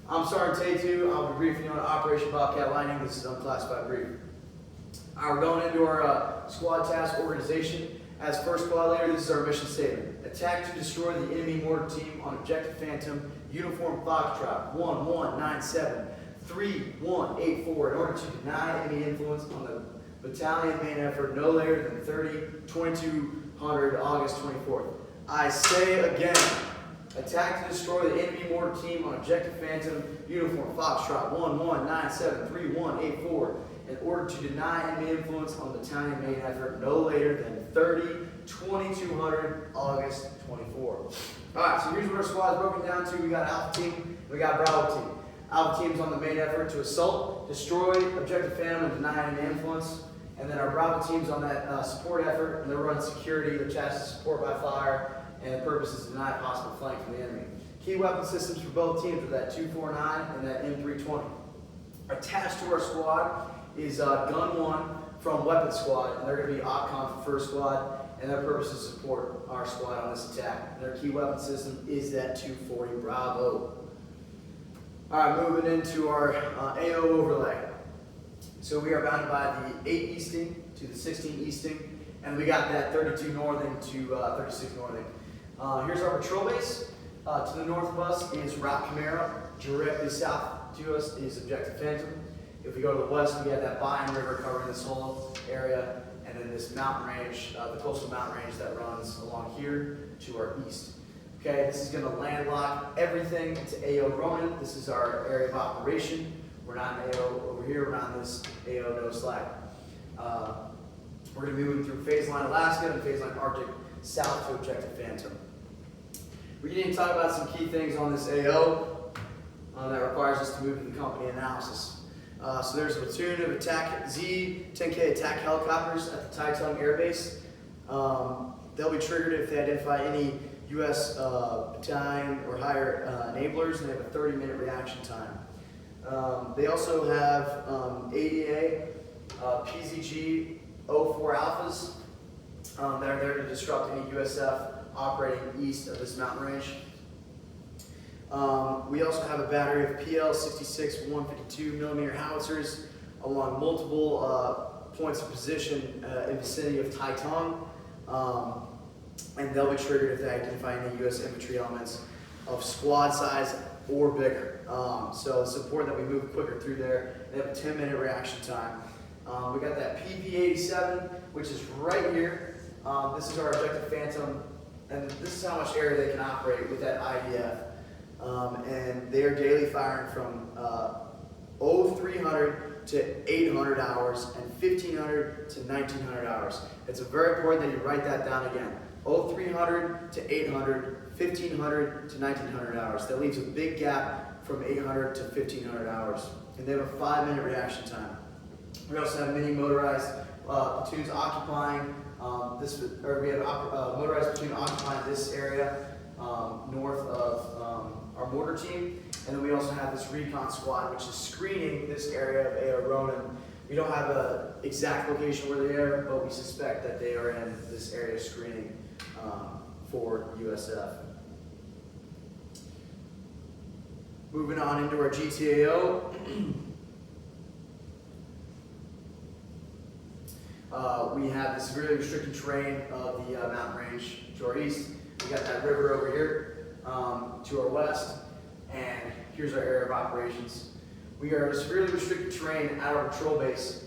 I'm Sergeant Tetu. I'll be briefing you on Operation Bobcat Lightning. This is unclassified brief. We're going into our squad task organization. As first squad leader, this is our mission statement. Attack to destroy the enemy mortar team on Objective Phantom, Uniform Foxtrot 1197-3184 in order to deny enemy influence on the battalion main effort no later than 30/2200 August 24th. I say again, attack to destroy the enemy mortar team on Objective Phantom, Uniform Foxtrot 1197-3184 in order to deny enemy influence on the battalion main effort no later than 30/2200 August 24. Alright, so here's what our squad's broken down to. We got Alpha Team, we got Bravo Team. Alpha Team's on the main effort to assault, destroy Objective Phantom, and deny enemy influence. And then our Bravo Team's on that support effort, and they're running security, their task is support by fire, and the purpose is to deny possible flank from the enemy. Key weapon systems for both teams are that 249 and that M320. Attached to our squad is Gun 1 from Weapon Squad, and they're going to be OPCON for First Squad, and their purpose is to support our squad on this attack. And their key weapon system is that 240 Bravo. Alright, moving into our AO overlay. So we are bounded by the 8 easting to the 16 easting, and we got that 32 northing to 36 northing. Here's our patrol base. To the north of us is Route Camaro. Directly south to us is Objective Phantom. If we go to the west, we have that Bayou River covering this whole area, and then this mountain range, the coastal mountain range that runs along here to our east. Okay, this is going to landlock everything into AO Ronan. This is our area of operation. We're not in AO over here, we're not in this AO no slack. We're going to be moving through phase line Alaska and phase line Arctic south to Objective Phantom. We need to talk about some key things on this AO that requires us to move to the company analysis. So there's a platoon of attack Z-10K attack helicopters at the Tetu Air Base. They'll be triggered if they identify any U.S. battalion or higher enablers, and they have a 30-minute reaction time. They also have ADA, PZG, O4 Alphas that are there to disrupt any USF operating east of this mountain range. We also have a battery of PL-66 152mm howitzers along multiple points of position in the vicinity of Tetu, and they'll be triggered if they identify any U.S. infantry elements of squad size or bigger. So it's important that we move quicker through there. They have a 10-minute reaction time. We got that PP-87, which is right here. This is our Objective Phantom, and this is how much area they can operate with that IDF. And they are daily firing from 0300 to 800 hours and 1500 to 1900 hours. It's very important that you write that down again. 0300 to 800, 1500 to 1900 hours. That leaves a big gap from 800 to 1500 hours. And they have a 5-minute reaction time. We also have many motorized platoons occupying we have a motorized platoon occupying this area north of our mortar team, and then we also have this recon squad which is screening this area of AO Ronan. We don't have an exact location where they are, but we suspect that they are in this area screening for USF. Moving on into our GTAO. We have this severely restricted terrain of the mountain range to our east. We got that river over here to our west, and here's our area of operations. We are a severely restricted terrain at our patrol base,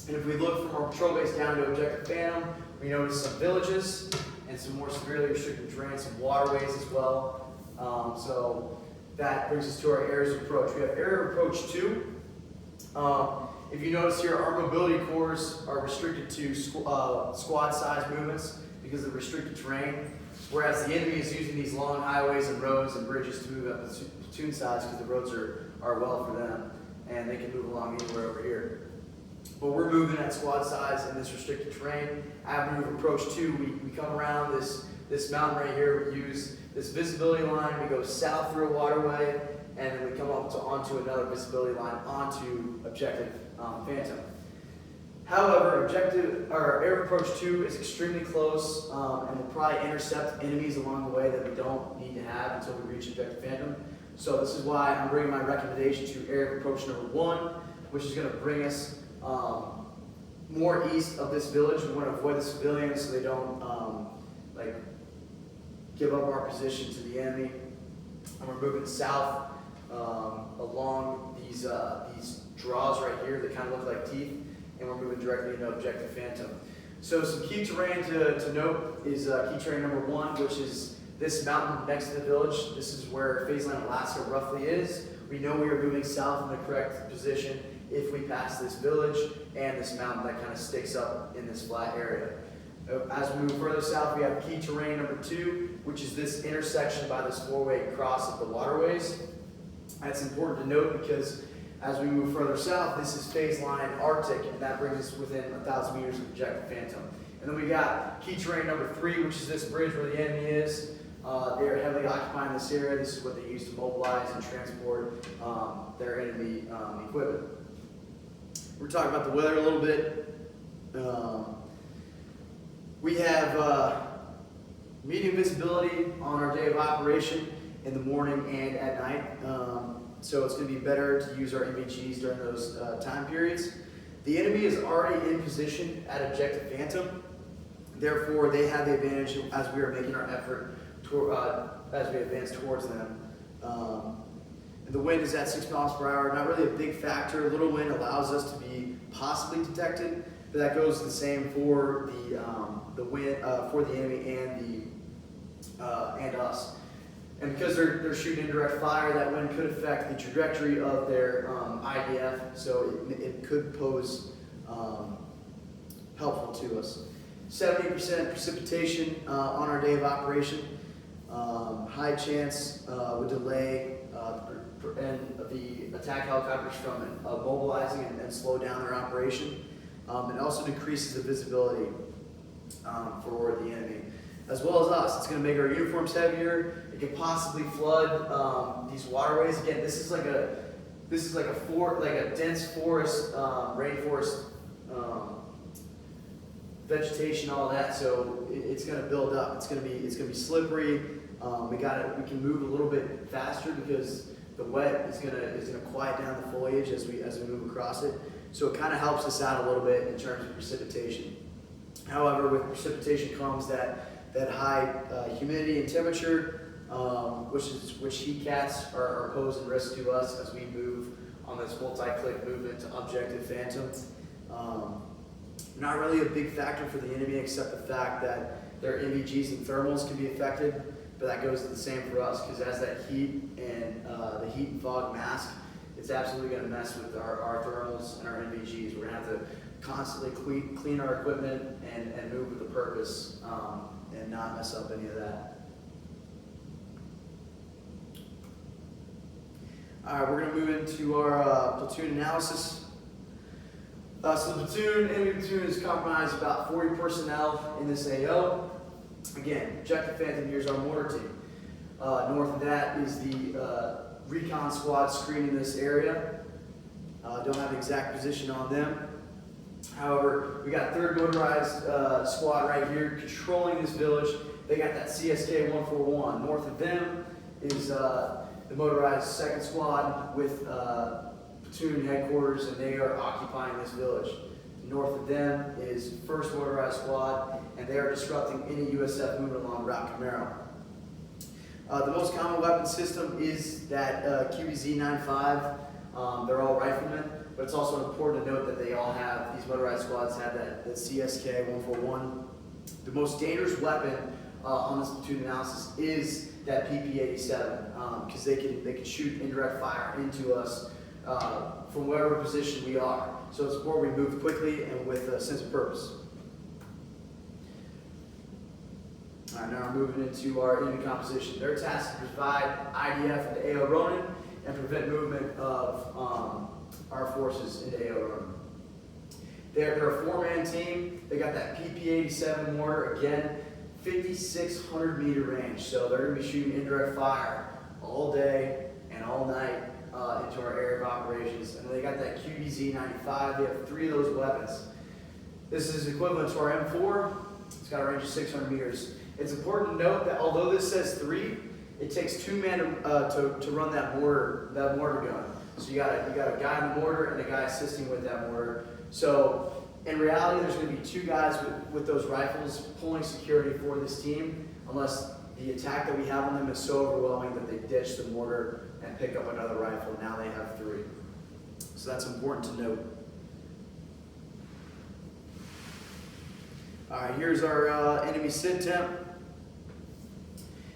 and if we look from our patrol base down to Objective Phantom, we notice some villages and some more severely restricted terrain, some waterways as well. So that brings us to our areas of approach. We have area of approach 2. If you notice here, our mobility cores are restricted to squad size movements because of the restricted terrain, whereas the enemy is using these long highways and roads and bridges to move up the platoon size because the roads are well for them, and they can move along anywhere over here. But we're moving at squad size in this restricted terrain. Avenue of approach 2, we come around this mountain right here. We use this visibility line. We go south through a waterway, and then we come up onto another visibility line onto Objective Phantom. However, air approach 2 is extremely close and will probably intercept enemies along the way that we don't need to have until we reach Objective Phantom. So this is why I'm bringing my recommendation to area approach number 1, which is going to bring us more east of this village. We want to avoid the civilians so they don't like give up our position to the enemy. And we're moving south along these draws right here that kind of look like teeth, and we're moving directly into objective Phantom. So some key terrain to note is key terrain number 1, which is this mountain next to the village. This is where Phase Line, Alaska roughly is. We know we are moving south in the correct position if we pass this village and this mountain that kind of sticks up in this flat area. As we move further south, we have key terrain number 2, which is this intersection by this 4-way cross of the waterways. That's important to note because as we move further south, this is Phase Line Arctic, and that brings us within 1,000 meters of objective Phantom. And then we got key terrain number 3, which is this bridge where the enemy is. They are heavily occupying this area. This is what they use to mobilize and transport their enemy equipment. We're talking about the weather a little bit. We have medium visibility on our day of operation in the morning and at night. So it's going to be better to use our MVGs during those time periods. The enemy is already in position at objective Phantom. Therefore, they have the advantage as we are making our effort as we advance towards them. And the wind is at 6 miles per hour, not really a big factor. Little wind allows us to be possibly detected, but that goes the same for the wind for the enemy and us. And because they're shooting indirect fire, that wind could affect the trajectory of their IDF, so it could pose helpful to us. 70% precipitation on our day of operation. High chance would delay and the attack helicopters from mobilizing and slow down their operation. It also decreases the visibility for the enemy, as well as us. It's going to make our uniforms heavier. It could possibly flood these waterways. Again, this is like a dense forest, rainforest. Vegetation, all that, so it's going to build up. It's going to be slippery. We can move a little bit faster because the wet is going to quiet down the foliage as we move across it. So it kind of helps us out a little bit in terms of precipitation. However, with precipitation comes that high humidity and temperature, which heat cats are posing risk to us as we move on this multi-click movement to objective Phantom. Not really a big factor for the enemy except the fact that their MVGs and thermals can be affected, but that goes to the same for us because as that heat and the heat and fog mask, it's absolutely going to mess with our thermals and our MVGs. We're going to have to constantly clean our equipment and move with a purpose and not mess up any of that. All right, we're going to move into our platoon analysis. So the enemy platoon is comprised of about 40 personnel in this AO. Again, objective Phantom, here's our mortar team. North of that is the recon squad screening this area. Don't have an exact position on them. However, we got 3rd motorized squad right here controlling this village. They got that CSK 141. North of them is the motorized 2nd squad with platoon headquarters, and they are occupying this village. North of them is 1st Motorized Squad, and they are disrupting any USF movement along Route Camaro. The most common weapon system is that QBZ-95. They're all riflemen, but it's also important to note that these motorized squads have that CSK 141. The most dangerous weapon on this platoon analysis is that PP-87, because they can shoot indirect fire into us from whatever position we are. So it's important we move quickly and with a sense of purpose. All right, now we're moving into our enemy composition. Their task is to provide IDF into AO Ronin and prevent movement of our forces into AO Ronin. They're a 4-man team. They got that PP-87 mortar, again, 5,600 meter range. So they're going to be shooting indirect fire all day and all night into our area of operations. And they got that QBZ-95. They have 3 of those weapons. This is equivalent to our M4. It's got a range of 600 meters. It's important to note that although this says 3, it takes 2 men to run that mortar gun. So you got a guy in the mortar and a guy assisting with that mortar. So in reality, there's going to be 2 guys with those rifles pulling security for this team, unless the attack that we have on them is so overwhelming that they ditch the mortar and pick up another rifle. Now they have 3. So that's important to note. All right, here's our enemy SID temp.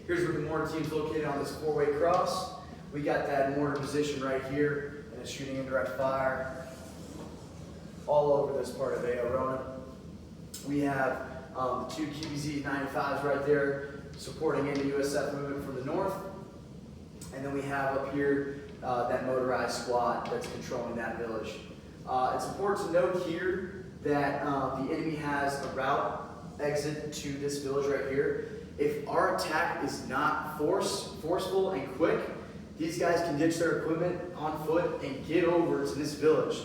Here's where the mortar team's located on this 4-way cross. We got that mortar position right here, and it's shooting indirect fire all over this part of Aorona. We have the 2 QBZ 95s right there supporting any USF movement from the north. And then we have up here that motorized squad that's controlling that village. It's important to note here that the enemy has a route exit to this village right here. If our attack is not forceful and quick, these guys can ditch their equipment on foot and get over to this village,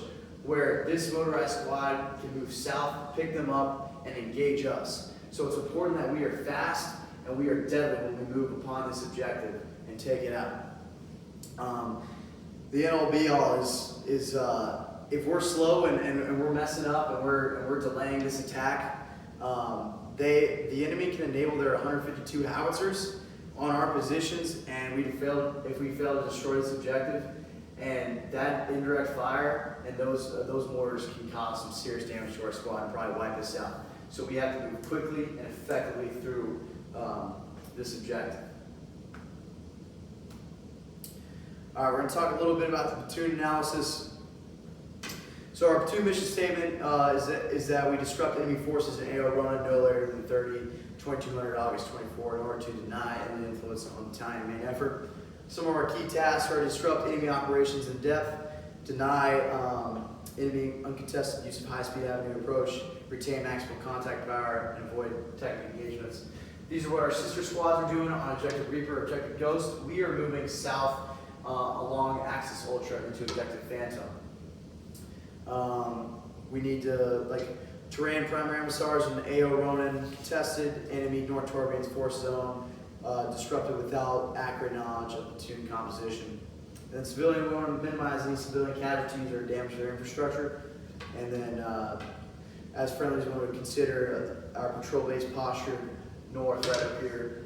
where this motorized squad can move south, pick them up, and engage us. So it's important that we are fast and we are deadly when we move upon this objective and take it out. The NLB is if we're slow and we're messing up and we're delaying this attack, the enemy can enable their 152 howitzers on our positions, and if we fail to destroy this objective, and that indirect fire and those mortars can cause some serious damage to our squad and probably wipe us out. So we have to move quickly and effectively through this objective. All right, we're going to talk a little bit about the platoon analysis. So our platoon mission statement is that we disrupt enemy forces in Aorona no later than 2200 August 24 in order to deny enemy influence on the Italian main effort. Some of our key tasks are to disrupt enemy operations in depth, deny enemy uncontested use of high-speed avenue approach, retain maximum contact power, and avoid technical engagements. These are what our sister squads are doing on Objective Reaper, Objective Ghost. We are moving south along Axis Ultra into Objective Phantom. We need to, terrain primary emissars in the Aoronan contested, enemy North Torbian's force zone, disrupted without accurate knowledge of platoon composition. Then civilian, we want to minimize any civilian casualties or damage to their infrastructure. And then as friendlies, we want to consider our patrol-based posture north right up here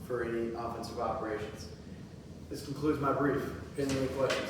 for any offensive operations. This concludes my brief. Any questions?